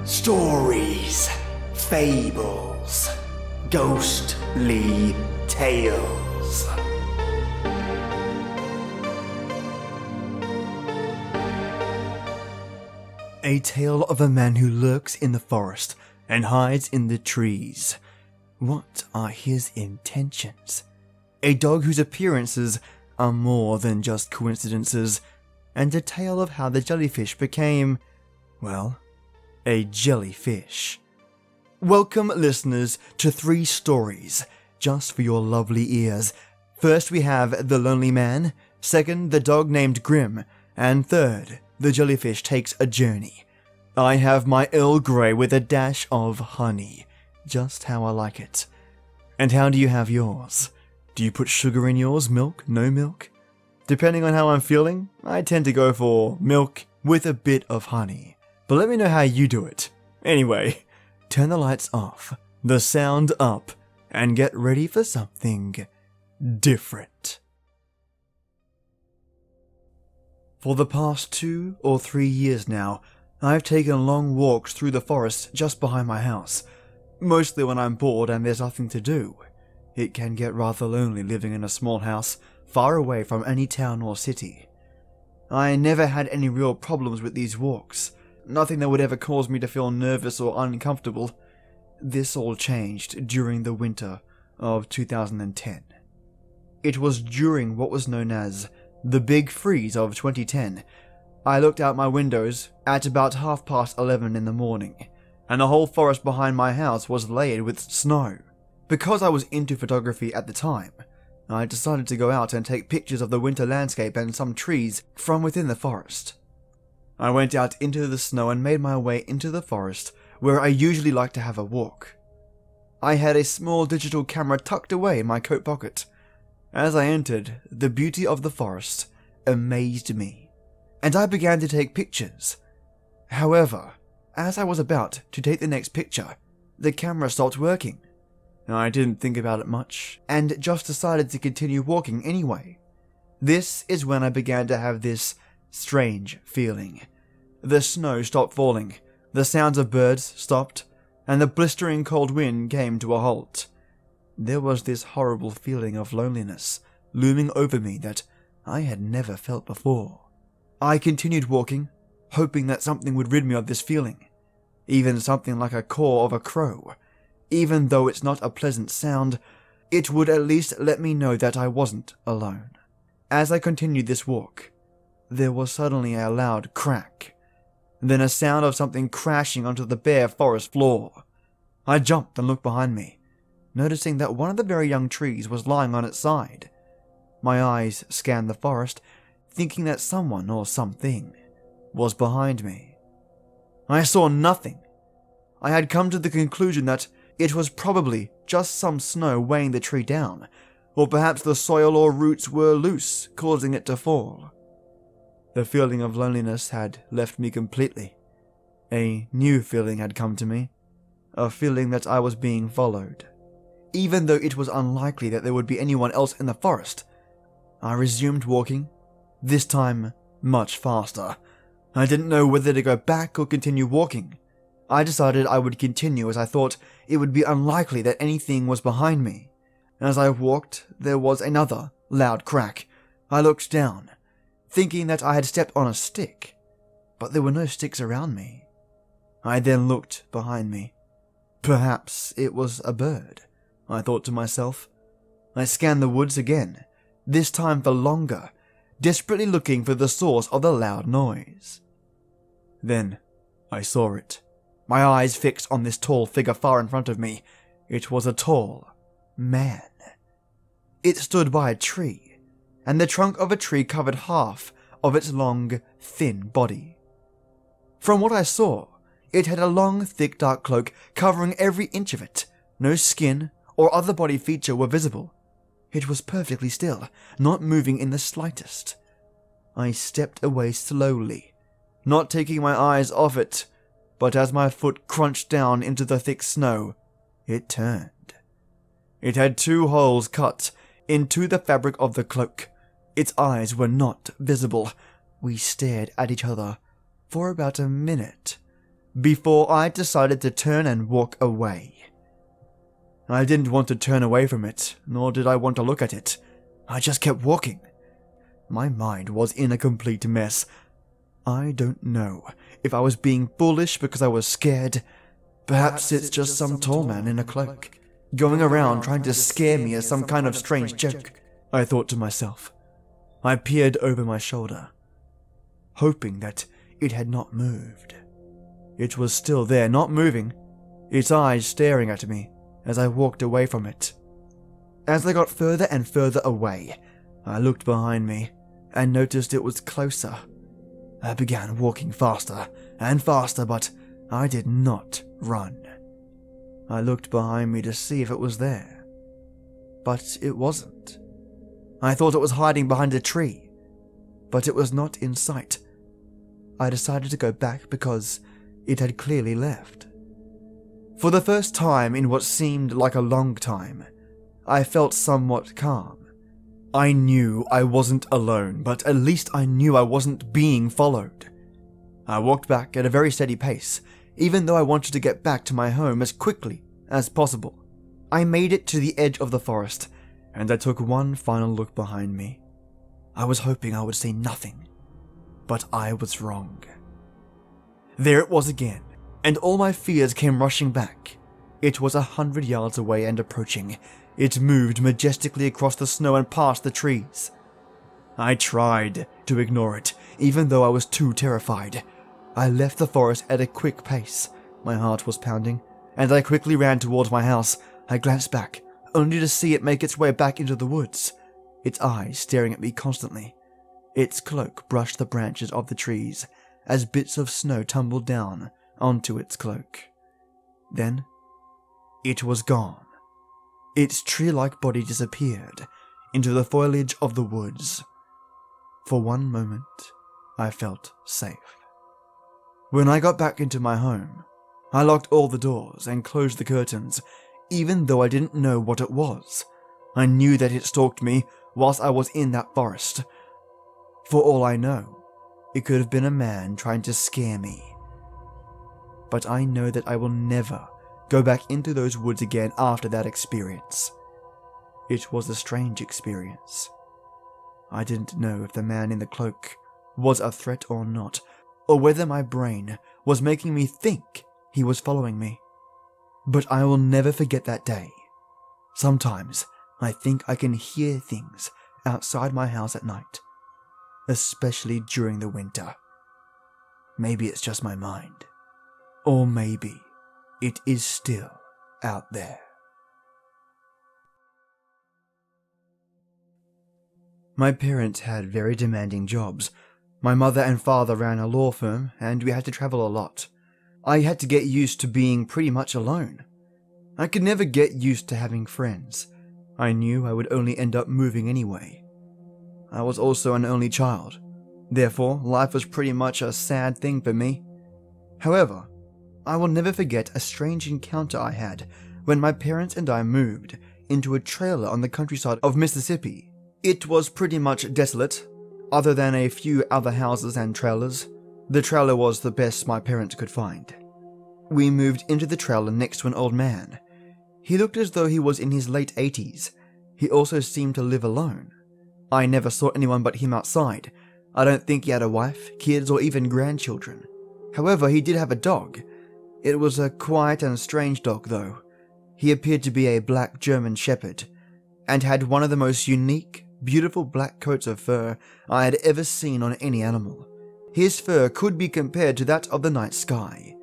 Stories, Fables, Ghostly Tales. A tale of a man who lurks in the forest and hides in the trees. What are his intentions? A dog whose appearances are more than just coincidences, and a tale of how the jellyfish became, well, a jellyfish. Welcome, listeners, to 3 stories, just for your lovely ears. First we have The Lonely Man, second, The Dog Named Grim, and third, The Jellyfish Takes a Journey. I have my Earl Grey with a dash of honey, just how I like it. And how do you have yours? Do you put sugar in yours, milk, no milk? Depending on how I'm feeling, I tend to go for milk with a bit of honey. But let me know how you do it. Anyway, turn the lights off, the sound up, and get ready for something different. For the past 2 or 3 years now, I've taken long walks through the forest just behind my house, mostly when I'm bored and there's nothing to do. It can get rather lonely living in a small house, far away from any town or city. I never had any real problems with these walks, nothing that would ever cause me to feel nervous or uncomfortable. This all changed during the winter of 2010. It was during what was known as the Big Freeze of 2010. I looked out my windows at about 11:30 in the morning, and the whole forest behind my house was layered with snow. Because I was into photography at the time, I decided to go out and take pictures of the winter landscape and some trees from within the forest. I went out into the snow and made my way into the forest, where I usually like to have a walk. I had a small digital camera tucked away in my coat pocket. As I entered, the beauty of the forest amazed me, and I began to take pictures. However, as I was about to take the next picture, the camera stopped working. I didn't think about it much, and just decided to continue walking anyway. This is when I began to have this strange feeling. The snow stopped falling, the sounds of birds stopped, and the blistering cold wind came to a halt. There was this horrible feeling of loneliness looming over me that I had never felt before. I continued walking, hoping that something would rid me of this feeling, even something like a caw of a crow. Even though it's not a pleasant sound, it would at least let me know that I wasn't alone. As I continued this walk, there was suddenly a loud crack, then a sound of something crashing onto the bare forest floor. I jumped and looked behind me, noticing that one of the very young trees was lying on its side. My eyes scanned the forest, thinking that someone or something was behind me. I saw nothing. I had come to the conclusion that it was probably just some snow weighing the tree down, or perhaps the soil or roots were loose, causing it to fall. The feeling of loneliness had left me completely. A new feeling had come to me, a feeling that I was being followed. Even though it was unlikely that there would be anyone else in the forest, I resumed walking, this time much faster. I didn't know whether to go back or continue walking. I decided I would continue as I thought it would be unlikely that anything was behind me. As I walked, there was another loud crack. I looked down, thinking that I had stepped on a stick, but there were no sticks around me. I then looked behind me. Perhaps it was a bird, I thought to myself. I scanned the woods again, this time for longer, desperately looking for the source of the loud noise. Then I saw it. My eyes fixed on this tall figure far in front of me. It was a tall man. It stood by a tree, and the trunk of a tree covered half of its long, thin body. From what I saw, it had a long, thick, dark cloak covering every inch of it. No skin or other body feature were visible. It was perfectly still, not moving in the slightest. I stepped away slowly, not taking my eyes off it, but as my foot crunched down into the thick snow, it turned. It had 2 holes cut into the fabric of the cloak. Its eyes were not visible. We stared at each other for about a minute. before I decided to turn and walk away. I didn't want to turn away from it, nor did I want to look at it. I just kept walking. My mind was in a complete mess. I don't know if I was being foolish because I was scared. Perhaps it's just some tall man in a cloak, going around trying to scare me as some kind of strange joke, I thought to myself. I peered over my shoulder, hoping that it had not moved. It was still there, not moving, its eyes staring at me as I walked away from it. As I got further and further away, I looked behind me and noticed it was closer. I began walking faster and faster, but I did not run. I looked behind me to see if it was there, but it wasn't. I thought it was hiding behind a tree, but it was not in sight. I decided to go back because it had clearly left. For the first time in what seemed like a long time, I felt somewhat calm. I knew I wasn't alone, but at least I knew I wasn't being followed. I walked back at a very steady pace, even though I wanted to get back to my home as quickly as possible. I made it to the edge of the forest, and I took one final look behind me. I was hoping I would see nothing, but I was wrong. There it was again, and all my fears came rushing back. It was 100 yards away and approaching. It moved majestically across the snow and past the trees. I tried to ignore it, even though I was too terrified. I left the forest at a quick pace. My heart was pounding, and I quickly ran towards my house. I glanced back, only to see it make its way back into the woods, its eyes staring at me constantly. Its cloak brushed the branches of the trees as bits of snow tumbled down onto its cloak. Then, it was gone. Its tree-like body disappeared into the foliage of the woods. For one moment, I felt safe. When I got back into my home, I locked all the doors and closed the curtains, even though I didn't know what it was. I knew that it stalked me whilst I was in that forest. For all I know, it could have been a man trying to scare me. But I know that I will never go back into those woods again after that experience. It was a strange experience. I didn't know if the man in the cloak was a threat or not, or whether my brain was making me think he was following me. But I will never forget that day. Sometimes I think I can hear things outside my house at night, especially during the winter. Maybe it's just my mind, or maybe it is still out there. My parents had very demanding jobs. My mother and father ran a law firm, and we had to travel a lot. I had to get used to being pretty much alone. I could never get used to having friends. I knew I would only end up moving anyway. I was also an only child. Therefore, life was pretty much a sad thing for me. However, I will never forget a strange encounter I had when my parents and I moved into a trailer on the countryside of Mississippi. It was pretty much desolate, other than a few other houses and trailers. The trailer was the best my parents could find. We moved into the trailer next to an old man. He looked as though he was in his late 80s. He also seemed to live alone. I never saw anyone but him outside. I don't think he had a wife, kids, or even grandchildren. However, he did have a dog. It was a quiet and strange dog, though. He appeared to be a black German shepherd, and had one of the most unique, beautiful black coats of fur I had ever seen on any animal. His fur could be compared to that of the night sky.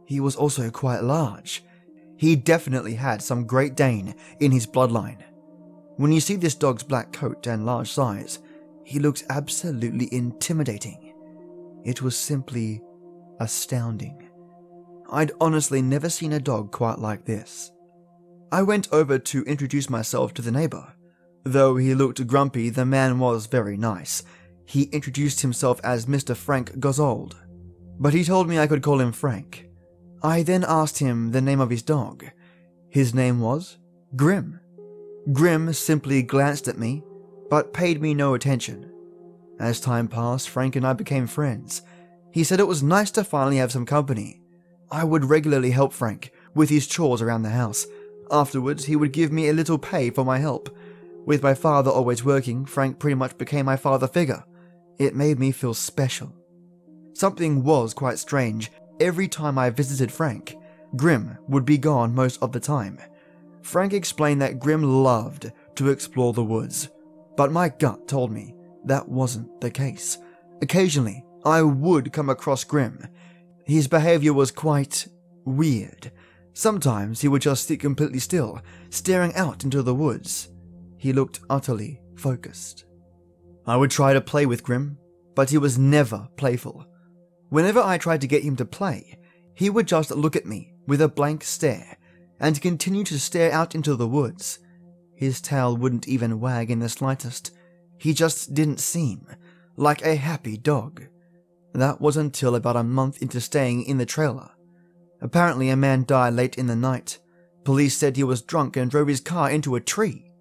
He was also quite large. He definitely had some Great Dane in his bloodline. When you see this dog's black coat and large size, he looks absolutely intimidating. It was simply astounding. I'd honestly never seen a dog quite like this. I went over to introduce myself to the neighbor. Though he looked grumpy, the man was very nice. He introduced himself as Mr. Frank Gossold, but he told me I could call him Frank. I then asked him the name of his dog. His name was Grim. Grim simply glanced at me, but paid me no attention. As time passed, Frank and I became friends. He said it was nice to finally have some company. I would regularly help Frank with his chores around the house. Afterwards, he would give me a little pay for my help. With my father always working, Frank pretty much became my father figure. It made me feel special. Something was quite strange. Every time I visited Frank, Grim would be gone most of the time. Frank explained that Grim loved to explore the woods, but my gut told me that wasn't the case. Occasionally, I would come across Grim. His behavior was quite weird. Sometimes he would just sit completely still, staring out into the woods. He looked utterly focused. I would try to play with Grim, but he was never playful. Whenever I tried to get him to play, he would just look at me with a blank stare and continue to stare out into the woods. His tail wouldn't even wag in the slightest. He just didn't seem like a happy dog. That was until about a month into staying in the trailer. Apparently a man died late in the night. Police said he was drunk and drove his car into a tree.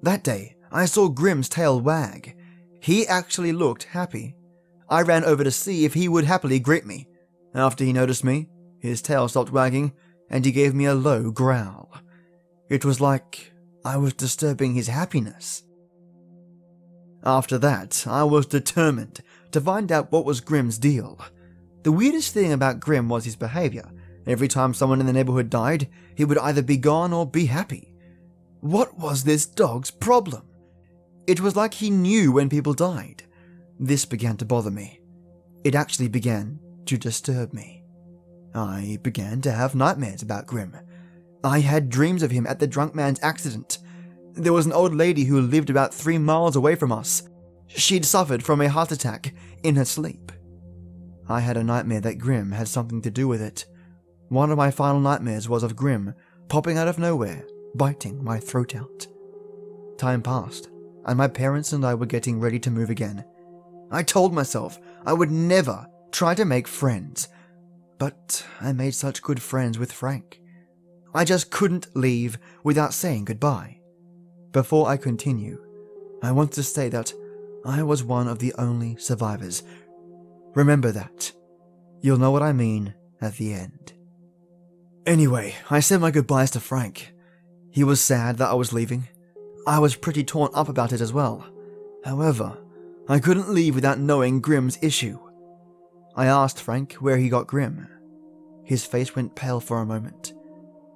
That day, I saw Grim's tail wag. He actually looked happy. I ran over to see if he would happily greet me. After he noticed me, his tail stopped wagging and he gave me a low growl. It was like I was disturbing his happiness. After that, I was determined to find out what was Grim's deal. The weirdest thing about Grim was his behavior. Every time someone in the neighborhood died, he would either be gone or be happy. What was this dog's problem? It was like he knew when people died. This began to bother me. It actually began to disturb me. I began to have nightmares about Grim. I had dreams of him at the drunk man's accident. There was an old lady who lived about 3 miles away from us. She'd suffered from a heart attack in her sleep. I had a nightmare that Grim had something to do with it. One of my final nightmares was of Grim popping out of nowhere, biting my throat out. Time passed, and my parents and I were getting ready to move again. I told myself I would never try to make friends, but I made such good friends with Frank. I just couldn't leave without saying goodbye. Before I continue, I want to say that I was one of the only survivors. Remember that. You'll know what I mean at the end. Anyway, I said my goodbyes to Frank. He was sad that I was leaving. I was pretty torn up about it as well. However, I couldn't leave without knowing Grim's issue. I asked Frank where he got Grim. His face went pale for a moment.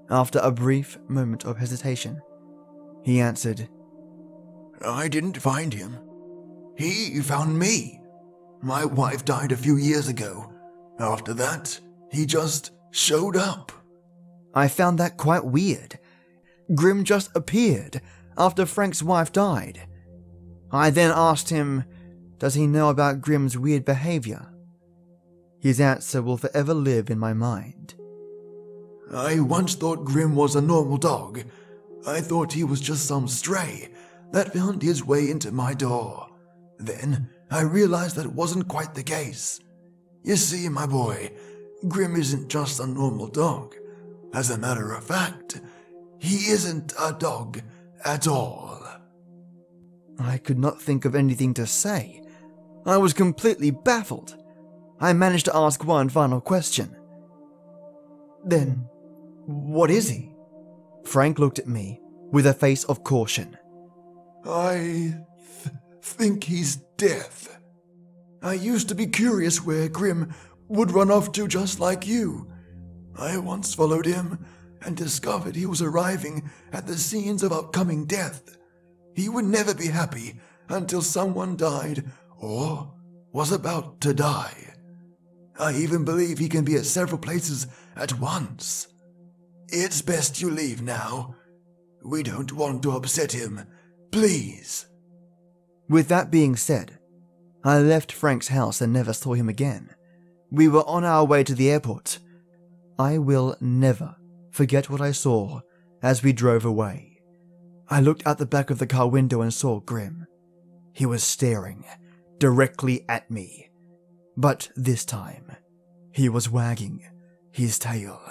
After a brief moment of hesitation, he answered, I didn't find him. He found me. My wife died a few years ago. After that, he just showed up. I found that quite weird. Grim just appeared after Frank's wife died. I then asked him, does he know about Grim's weird behavior? His answer will forever live in my mind. I once thought Grim was a normal dog. I thought he was just some stray that found his way into my door. Then I realized that wasn't quite the case. You see, my boy, Grim isn't just a normal dog. As a matter of fact, he isn't a dog at all. I could not think of anything to say. I was completely baffled. I managed to ask one final question. Then, what is he? Frank looked at me with a face of caution. I think he's death. I used to be curious where Grim would run off to just like you. I once followed him and discovered he was arriving at the scenes of upcoming death. He would never be happy until someone died or was about to die. I even believe he can be at several places at once. It's best you leave now. We don't want to upset him. Please. With that being said, I left Frank's house and never saw him again. We were on our way to the airport. I will never forget what I saw as we drove away. I looked out the back of the car window and saw Grim. He was staring directly at me. But this time, he was wagging his tail.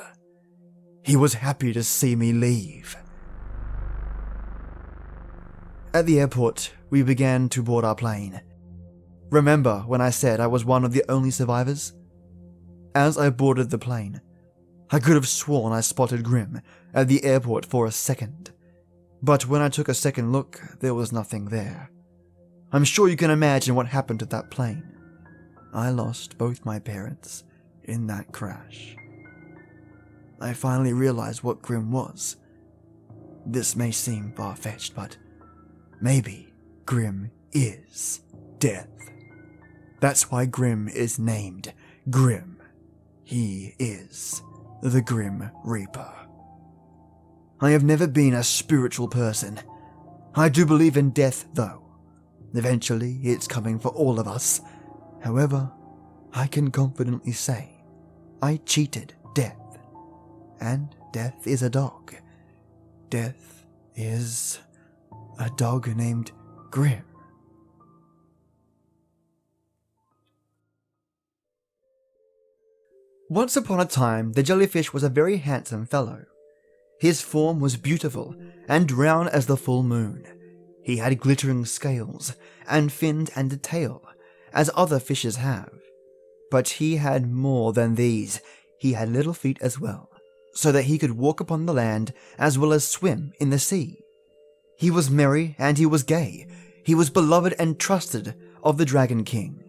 He was happy to see me leave. At the airport, we began to board our plane. Remember when I said I was one of the only survivors? As I boarded the plane, I could have sworn I spotted Grim at the airport for a second. But when I took a second look, there was nothing there. I'm sure you can imagine what happened to that plane. I lost both my parents in that crash. I finally realized what Grim was. This may seem far-fetched, but maybe Grim is death. That's why Grim is named Grim. He is the Grim Reaper. I have never been a spiritual person. I do believe in death, though. Eventually, it's coming for all of us. However, I can confidently say I cheated death. And death is a dog. Death is a dog named Grim. Once upon a time, the jellyfish was a very handsome fellow. His form was beautiful and round as the full moon. He had glittering scales and fins and a tail, as other fishes have. But he had more than these. He had little feet as well, so that he could walk upon the land as well as swim in the sea. He was merry and he was gay. He was beloved and trusted of the Dragon King.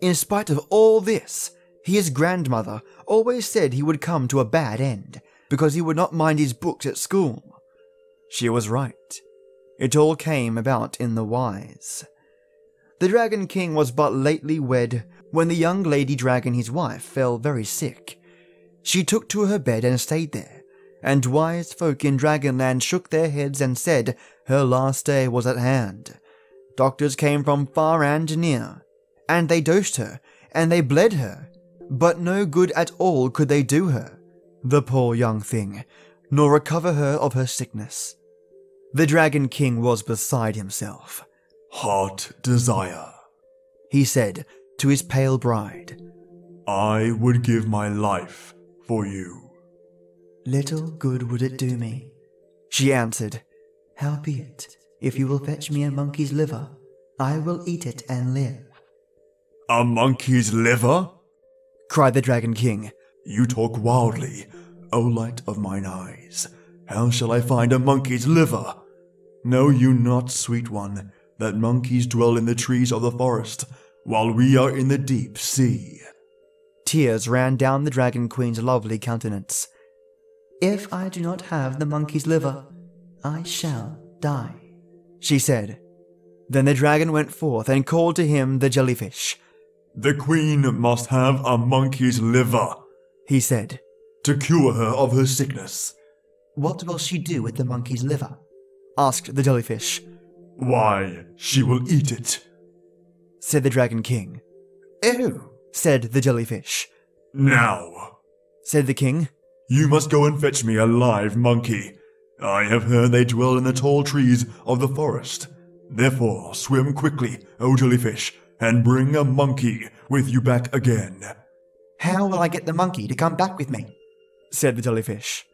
In spite of all this, his grandmother always said he would come to a bad end because he would not mind his books at school. She was right. It all came about in the wise. The Dragon King was but lately wed when the young lady dragon, his wife, fell very sick. She took to her bed and stayed there, and wise folk in Dragonland shook their heads and said her last day was at hand. Doctors came from far and near, and they dosed her, and they bled her, but no good at all could they do her, the poor young thing, nor recover her of her sickness. The Dragon King was beside himself. "Heart desire," he said to his pale bride. "I would give my life for you." "Little good would it do me," she answered. "Howbeit, if you will fetch me a monkey's liver, I will eat it and live." "A monkey's liver?" cried the Dragon King. "You talk wildly, O light of mine eyes. How shall I find a monkey's liver? Know you not, sweet one, that monkeys dwell in the trees of the forest, while we are in the deep sea?" Tears ran down the Dragon Queen's lovely countenance. "If I do not have the monkey's liver, I shall die," she said. Then the dragon went forth and called to him the jellyfish. "The queen must have a monkey's liver," he said, "to cure her of her sickness." "What will she do with the monkey's liver?" asked the jellyfish. "Why, she will eat it," said the Dragon King. "Oh," said the jellyfish. "Now," said the king, "you must go and fetch me a live monkey. I have heard they dwell in the tall trees of the forest. Therefore swim quickly, O jellyfish, and bring a monkey with you back again." "How will I get the monkey to come back with me?" said the jellyfish.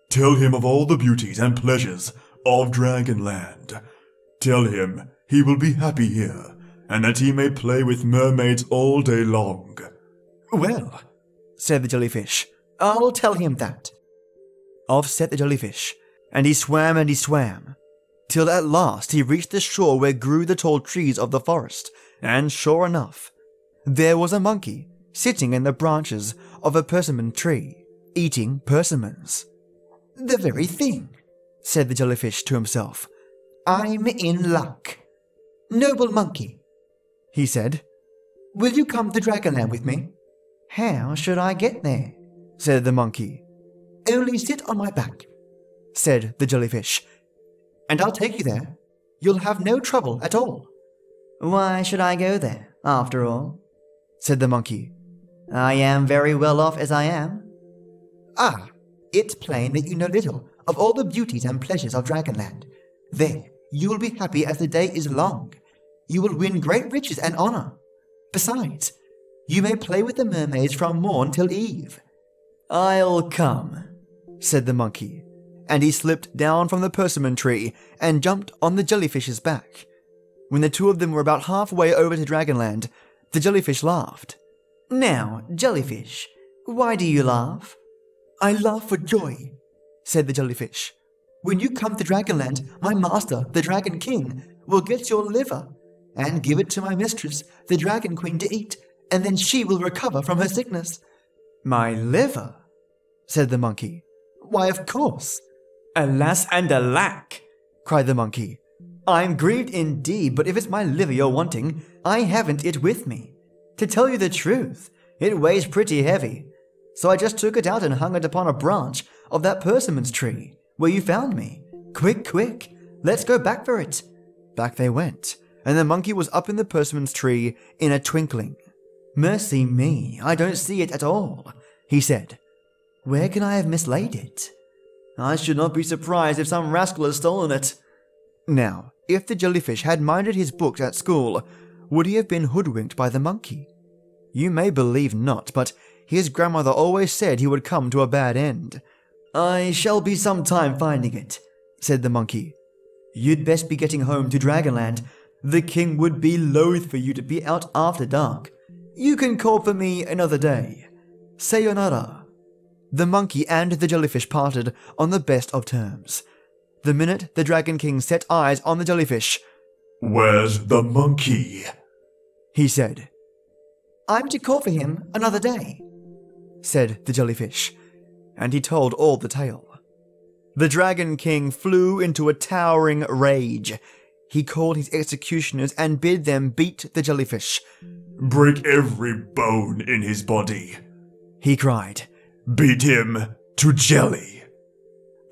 "Tell him of all the beauties and pleasures of Dragonland. Tell him he will be happy here, and that he may play with mermaids all day long." "Well," said the jellyfish, "I'll tell him that." Off set the jellyfish, and he swam, till at last he reached the shore where grew the tall trees of the forest, and sure enough, there was a monkey sitting in the branches of a persimmon tree, eating persimmons. "The very thing," said the jellyfish to himself. "I'm in luck. Noble monkey," he said, "will you come to Dragonland with me?" "How should I get there?" said the monkey. "Only sit on my back," said the jellyfish, "and I'll take you there. You'll have no trouble at all." "Why should I go there, after all?" said the monkey. "I am very well off as I am." "Ah, it's plain that you know little of all the beauties and pleasures of Dragonland. There, you will be happy as the day is long. You will win great riches and honor. Besides, you may play with the mermaids from morn till eve." "I'll come," said the monkey, and he slipped down from the persimmon tree and jumped on the jellyfish's back. When the two of them were about halfway over to Dragonland, the jellyfish laughed. "Now, jellyfish, why do you laugh?" I laugh for joy, said the jellyfish. When you come to Dragonland, my master, the Dragon King, will get your liver and give it to my mistress, the Dragon Queen, to eat, and then she will recover from her sickness. My liver? Said the monkey. Why, of course. Alas and alack, cried the monkey. I'm grieved indeed, but if it's my liver you're wanting, I haven't it with me. To tell you the truth, it weighs pretty heavy. So I just took it out and hung it upon a branch of that persimmon tree where you found me. Quick, quick, let's go back for it. Back they went, and the monkey was up in the persimmon tree in a twinkling. Mercy me, I don't see it at all, he said. Where can I have mislaid it? I should not be surprised if some rascal has stolen it. Now, if the jellyfish had minded his books at school, would he have been hoodwinked by the monkey? You may believe not, but his grandmother always said he would come to a bad end. I shall be some time finding it, said the monkey. You'd best be getting home to Dragonland. The king would be loath for you to be out after dark. You can call for me another day. Sayonara. The monkey and the jellyfish parted on the best of terms. The minute the Dragon King set eyes on the jellyfish, "Where's the monkey?" he said. I'm to call for him another day, said the jellyfish, and he told all the tale. The Dragon King flew into a towering rage. He called his executioners and bid them beat the jellyfish. "Break every bone in his body," he cried. "Beat him to jelly."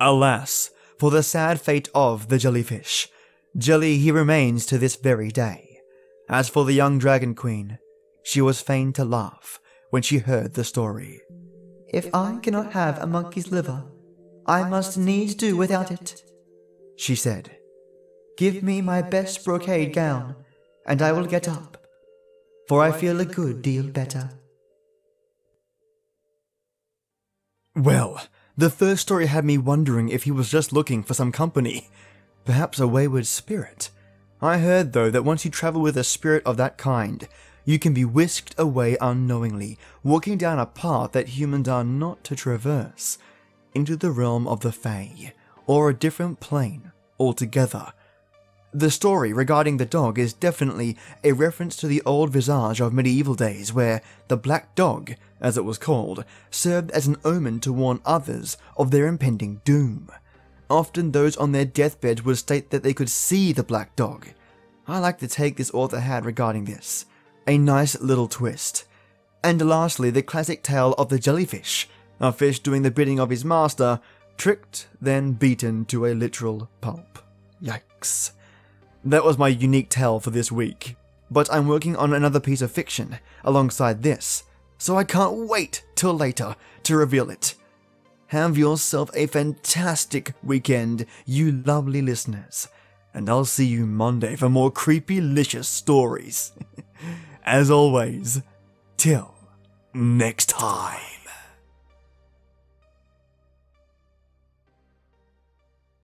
Alas, for the sad fate of the jellyfish. Jelly he remains to this very day. As for the young Dragon Queen, she was fain to laugh when she heard the story. If I cannot have a monkey's liver, I must needs do without it, she said. Give me my best brocade gown, and I will get up, for I feel a good deal better. Well, the first story had me wondering if he was just looking for some company, perhaps a wayward spirit. I heard, though, that once you travel with a spirit of that kind, you can be whisked away unknowingly, walking down a path that humans are not to traverse, into the realm of the Fae, or a different plane altogether. The story regarding the dog is definitely a reference to the old visage of medieval days where the black dog, as it was called, served as an omen to warn others of their impending doom. Often those on their deathbed would state that they could see the black dog. I like the take this author had regarding this. A nice little twist. And lastly, the classic tale of the jellyfish, a fish doing the bidding of his master, tricked, then beaten to a literal pulp. Yikes. That was my unique tale for this week, but I'm working on another piece of fiction alongside this, so I can't wait till later to reveal it. Have yourself a fantastic weekend, you lovely listeners, and I'll see you Monday for more creepy-licious stories. As always, till next time.